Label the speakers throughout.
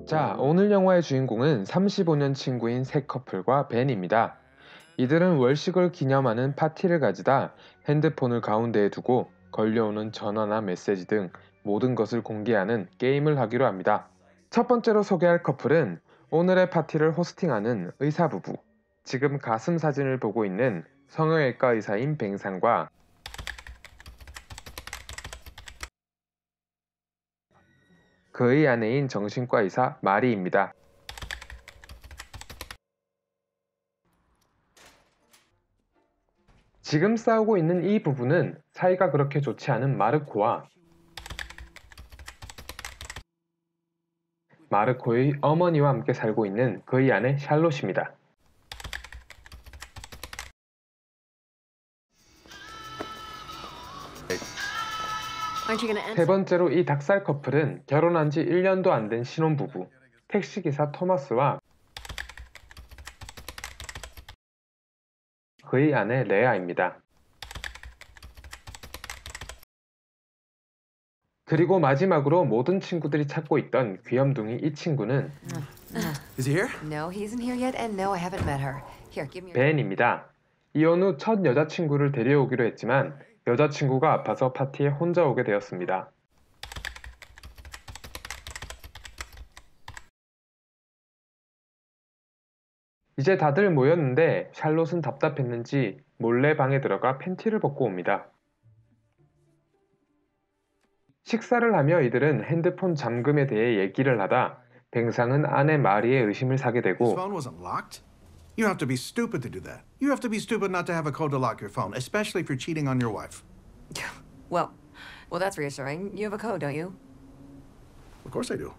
Speaker 1: 자, 오늘 영화의 주인공은 35년 친구인 새 커플과 벤입니다. 이들은 월식을 기념하는 파티를 가지다 핸드폰을 가운데에 두고 걸려오는 전화나 메시지 등 모든 것을 공개하는 게임을 하기로 합니다. 첫 번째로 소개할 커플은 오늘의 파티를 호스팅하는 의사 부부. 지금 가슴 사진을 보고 있는 성형외과 의사인 뱅상과 그의 아내인 정신과 의사 마리입니다. 지금 싸우고 있는 이 부부는 사이가 그렇게 좋지 않은 마르코와 마르코의 어머니와 함께 살고 있는 그의 아내 샬롯입니다. 세 번째로 이 닭살 커플은 결혼한 지 1년도 안 된 신혼부부 택시기사 토마스와 그의 아내 레아입니다. 그리고 마지막으로 모든 친구들이 찾고 있던 귀염둥이 이 친구는
Speaker 2: Is he here?
Speaker 3: No, he isn't here yet, and no, I haven't met her. Here, give me your...
Speaker 1: 벤입니다. 이혼 후 첫 여자친구를 데려오기로 했지만 여자친구가 아파서 파티에 혼자 오게 되었습니다. 이제 다들 모였는데 샬롯은 답답했는지 몰래 방에 들어가 팬티를 벗고 옵니다. 식사를 하며 이들은 핸드폰 잠금에 대해 얘기를 하다 뱅상은 아내 마리의 의심을 사게
Speaker 2: His
Speaker 1: 되고
Speaker 2: phone wasn't locked? You have to be stupid to do that. You have to be stupid not to have a code to lock your phone, especially if you're cheating on your wife.
Speaker 3: Well, that's reassuring. You have a code, don't you?
Speaker 2: Of course I do.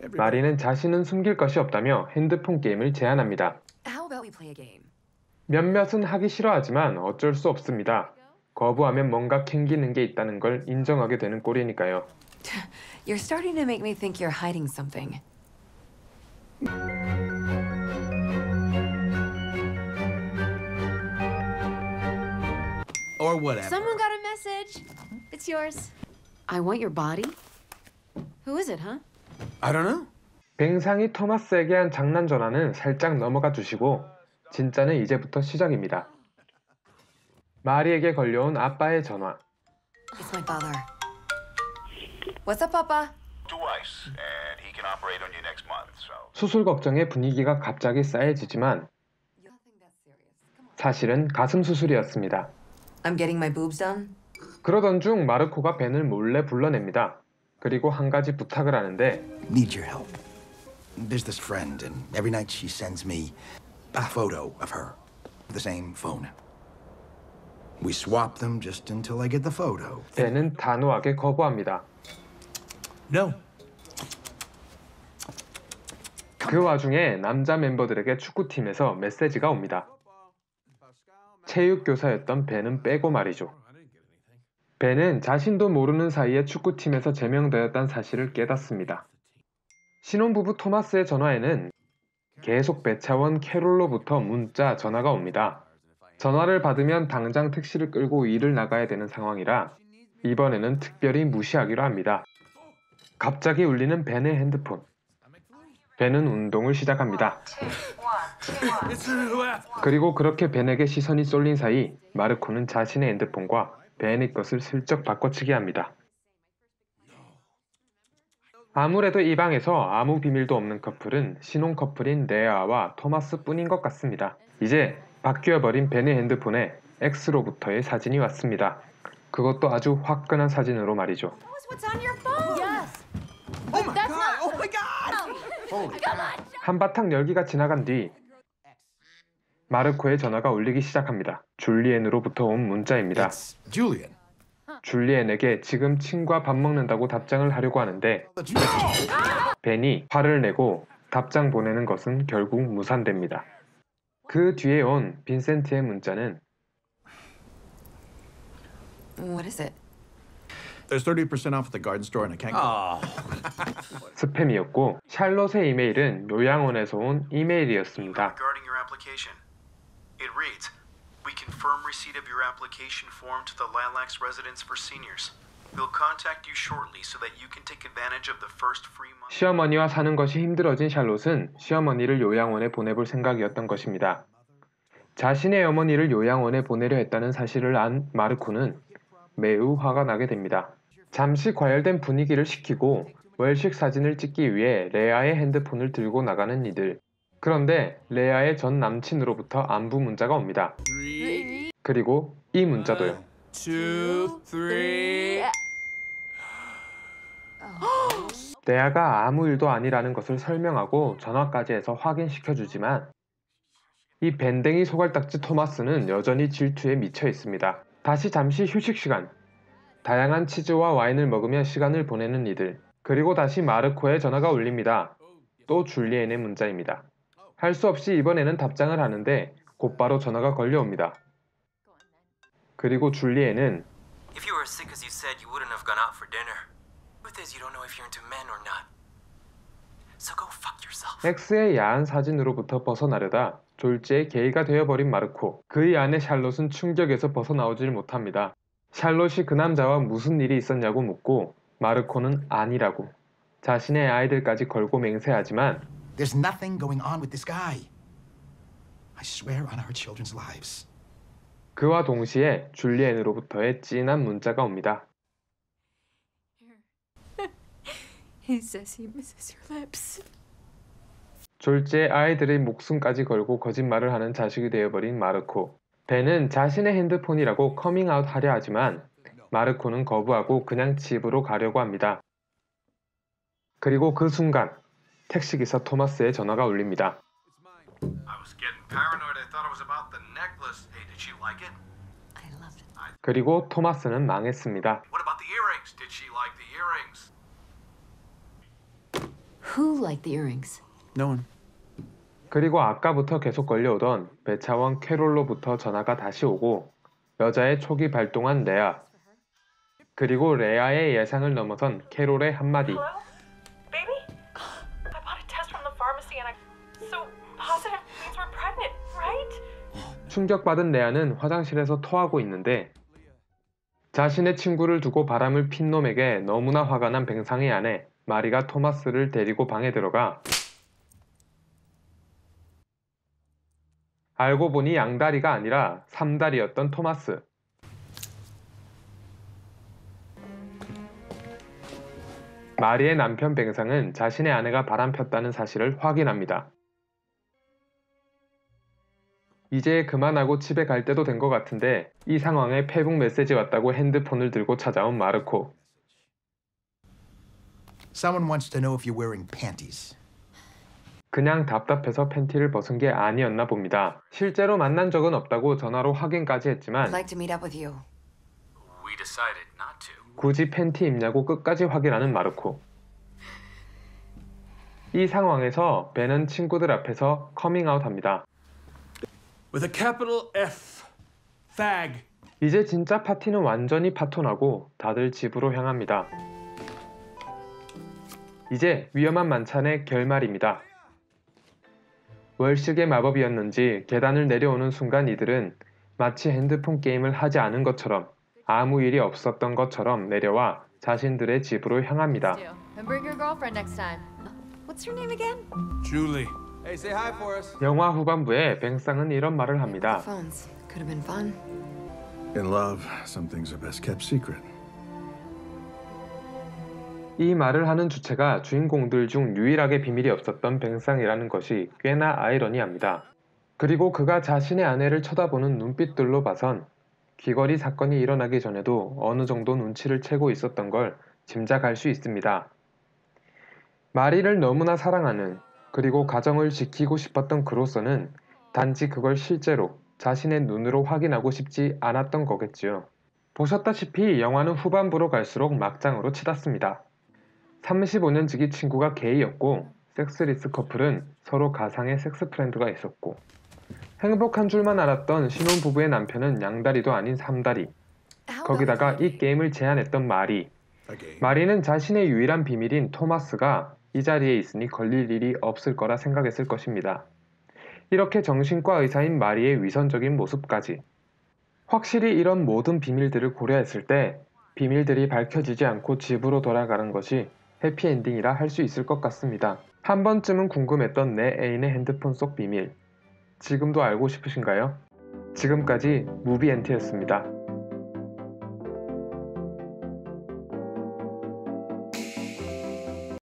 Speaker 2: Everybody-
Speaker 1: 마리는 자신은 숨길 것이 없다며 핸드폰 게임을 제안합니다.
Speaker 3: How about we play a game?
Speaker 1: 몇몇은 하기 싫어하지만 어쩔 수 없습니다. 거부하면 뭔가 캥기는 게 있다는 걸 인정하게 되는 꼴이니까요.
Speaker 3: You're starting to make me think you're hiding something.
Speaker 2: Or whatever.
Speaker 4: Someone got a message. It's yours. I want your body. Who is it, huh?
Speaker 2: I don't know.
Speaker 1: 뱅상이 토마스에게 한 장난 전화는 살짝 넘어가 주시고 진짜는 이제부터 시작입니다. 마리에게 걸려온 아빠의 전화.
Speaker 3: It's my father. What's up, Papa?
Speaker 5: Twice, and he can operate on you next month, so.
Speaker 1: 수술 걱정에 분위기가 갑자기 싸해지지만
Speaker 3: Nothing that serious. Come on.
Speaker 1: 사실은 가슴 수술이었습니다.
Speaker 3: I'm getting my boobs done.
Speaker 1: 그러던 중 마르코가 벤을 몰래 불러냅니다. 그리고 한 가지 부탁을 하는데
Speaker 6: Need your help. There's this friend, and every night she sends me a photo of her. The same phone. We swap them just until I get the photo.
Speaker 1: 벤은 단호하게 거부합니다.
Speaker 2: No.
Speaker 1: 그 와중에 남자 멤버들에게 축구팀에서 메시지가 옵니다. 체육교사였던 벤은 빼고 말이죠. 벤은 자신도 모르는 사이에 축구팀에서 제명되었다는 사실을 깨닫습니다. 신혼부부 토마스의 전화에는 계속 배차원 캐롤로부터 문자, 전화가 옵니다. 전화를 받으면 당장 택시를 끌고 일을 나가야 되는 상황이라 이번에는 특별히 무시하기로 합니다. 갑자기 울리는 벤의 핸드폰. 벤은 운동을 시작합니다. 그리고 그렇게 벤에게 시선이 쏠린 사이 마르코는 자신의 핸드폰과 벤의 것을 슬쩍 바꿔치기 합니다. 아무래도 이 방에서 아무 비밀도 없는 커플은 신혼 커플인 레아와 토마스 뿐인 것 같습니다. 이제 바뀌어버린 벤의 핸드폰에 X로부터의 사진이 왔습니다. 그것도 아주 화끈한 사진으로 말이죠.
Speaker 4: Tell us what's on your phone. Yes.
Speaker 2: Oh my
Speaker 4: That's
Speaker 2: god!
Speaker 4: not-
Speaker 2: Oh my god! Holy crap.
Speaker 1: 한바탕 열기가 지나간 뒤 마르코의 전화가 울리기 시작합니다. 줄리엔으로부터 온 문자입니다.
Speaker 2: It's Julian.
Speaker 1: 줄리엔에게 지금 친구와 밥 먹는다고 답장을 하려고 하는데 벤이 화를 내고 답장 보내는 것은 결국 무산됩니다. 그 뒤에 온 빈센트의 문자는
Speaker 3: What is it?
Speaker 2: There's 30% off at the garden store and a kangaroo.
Speaker 1: 스팸이었고 샬롯의 이메일은 요양원에서 온 이메일이었습니다.
Speaker 7: Regarding your application, it reads, "We confirm receipt of your application form to the Lilacs Residence for Seniors. We'll contact you shortly so that you can take advantage of the first free month.
Speaker 1: 시어머니와 사는 것이 힘들어진 샬롯은 시어머니를 요양원에 보내볼 생각이었던 것입니다. 자신의 어머니를 요양원에 보내려 했다는 사실을 안 마르코는 매우 화가 나게 됩니다. 잠시 과열된 분위기를 식히고 월식 사진을 찍기 위해 레아의 핸드폰을 들고 나가는 이들. 그런데 레아의 전 남친으로부터 안부 문자가 옵니다. 그리고 이 문자도요.
Speaker 8: 2, 3.
Speaker 1: 레아가 아무 일도 아니라는 것을 설명하고 전화까지 해서 확인시켜주지만 이 밴댕이 소갈딱지 토마스는 여전히 질투에 미쳐 있습니다. 다시 잠시 휴식 시간. 다양한 치즈와 와인을 먹으며 시간을 보내는 이들. 그리고 다시 마르코의 전화가 울립니다. 또 줄리엔의 문자입니다. 할 수 없이 이번에는 답장을 하는데 곧바로 전화가 걸려옵니다. 그리고 줄리엔은
Speaker 9: If you were as sick as you said, you wouldn't have gone out for dinner. Truth is, you don't know if you're into men or not. So go fuck yourself.
Speaker 1: X의 야한 사진으로부터 벗어나려다 졸지에 게이가 되어버린 마르코. 그의 아내 샬롯은 충격에서 벗어나오질 못합니다. 샬롯이 그 남자와 무슨 일이 있었냐고 묻고 마르코는 아니라고. 자신의 아이들까지 걸고 맹세하지만
Speaker 6: There's nothing going on with this guy. I swear on our children's lives.
Speaker 1: 그와 동시에 줄리엔으로부터의 찐한 문자가 옵니다.
Speaker 4: He says he misses your lips.
Speaker 1: 졸지에 아이들의 목숨까지 걸고 거짓말을 하는 자식이 되어버린 마르코. 벤은 자신의 핸드폰이라고 커밍아웃 하려 하지만 마르코는 거부하고 그냥 집으로 가려고 합니다. 그리고 그 순간 택시기사 토마스의 전화가 울립니다.
Speaker 7: I was getting paranoid. I thought it was about the necklace. Hey, did she like it?
Speaker 4: I loved it.
Speaker 1: 그리고 토마스는 망했습니다.
Speaker 7: What about the earrings? Did she like the earrings?
Speaker 4: Who liked the earrings?
Speaker 2: No one.
Speaker 1: 그리고 아까부터 계속 걸려오던 배차원 캐롤로부터 전화가 다시 오고 여자의 촉이 발동한 레아. 그리고 레아의 예상을 넘어선 캐롤의 한마디.
Speaker 10: Hello? Baby? I bought a test from the pharmacy and I'm so positive means we're pregnant, right?
Speaker 1: 충격받은 레아는 화장실에서 토하고 있는데 자신의 친구를 두고 바람을 핀 놈에게 너무나 화가 난 뱅상의 아내 마리가 토마스를 데리고 방에 들어가 알고 보니 양다리가 아니라 삼다리였던 토마스. 마리의 남편 뱅상은 자신의 아내가 바람 폈다는 사실을 확인합니다. 이제 그만하고 집에 갈 때도 된 것 같은데 이 상황에 페북 메시지 왔다고 핸드폰을 들고 찾아온 마르코.
Speaker 6: Someone wants to know if you're wearing panties.
Speaker 1: 그냥 답답해서 팬티를 벗은 게 아니었나 봅니다. 실제로 만난 적은 없다고 전화로 확인까지
Speaker 3: I'd
Speaker 1: 했지만
Speaker 3: like to meet up with you.
Speaker 9: We decided not to.
Speaker 1: 굳이 팬티 입냐고 끝까지 확인하는 마르코. 이 상황에서 벤은 친구들 앞에서 커밍아웃합니다.
Speaker 8: With a capital F. Fag.
Speaker 1: 이제 진짜 파티는 완전히 파토나고 다들 집으로 향합니다. 이제 위험한 만찬의 결말입니다. 월식의 마법이었는지 계단을 내려오는 순간 이들은 마치 핸드폰 게임을 하지 않은 것처럼 아무 일이 없었던 것처럼 내려와 자신들의 집으로 향합니다.
Speaker 4: And bring your girlfriend next time. What's your name again?
Speaker 8: Julie.
Speaker 11: Hey, say hi for us.
Speaker 1: 영화 후반부에 뱅상은 이런 말을 합니다.
Speaker 3: Phones. Could have been fun.
Speaker 2: In love, some things are best kept secret.
Speaker 1: 이 말을 하는 주체가 주인공들 중 유일하게 비밀이 없었던 뱅상이라는 것이 꽤나 아이러니합니다. 그리고 그가 자신의 아내를 쳐다보는 눈빛들로 봐선 귀걸이 사건이 일어나기 전에도 어느 정도 눈치를 채고 있었던 걸 짐작할 수 있습니다. 마리를 너무나 사랑하는 그리고 가정을 지키고 싶었던 그로서는 단지 그걸 실제로 자신의 눈으로 확인하고 싶지 않았던 거겠지요. 보셨다시피 영화는 후반부로 갈수록 막장으로 치닫습니다. 35년지기 친구가 게이였고 섹스리스 커플은 서로 가상의 섹스 프렌드가 있었고 행복한 줄만 알았던 신혼부부의 남편은 양다리도 아닌 삼다리. 거기다가 이 게임을 제안했던 마리. 마리는 자신의 유일한 비밀인 토마스가 이 자리에 있으니 걸릴 일이 없을 거라 생각했을 것입니다. 이렇게 정신과 의사인 마리의 위선적인 모습까지. 확실히 이런 모든 비밀들을 고려했을 때 비밀들이 밝혀지지 않고 집으로 돌아가는 것이 해피엔딩이라 할 수 있을 것 같습니다. 한 번쯤은 궁금했던 내 애인의 핸드폰 속 비밀. 지금도 알고 싶으신가요? 지금까지 무비엔트였습니다.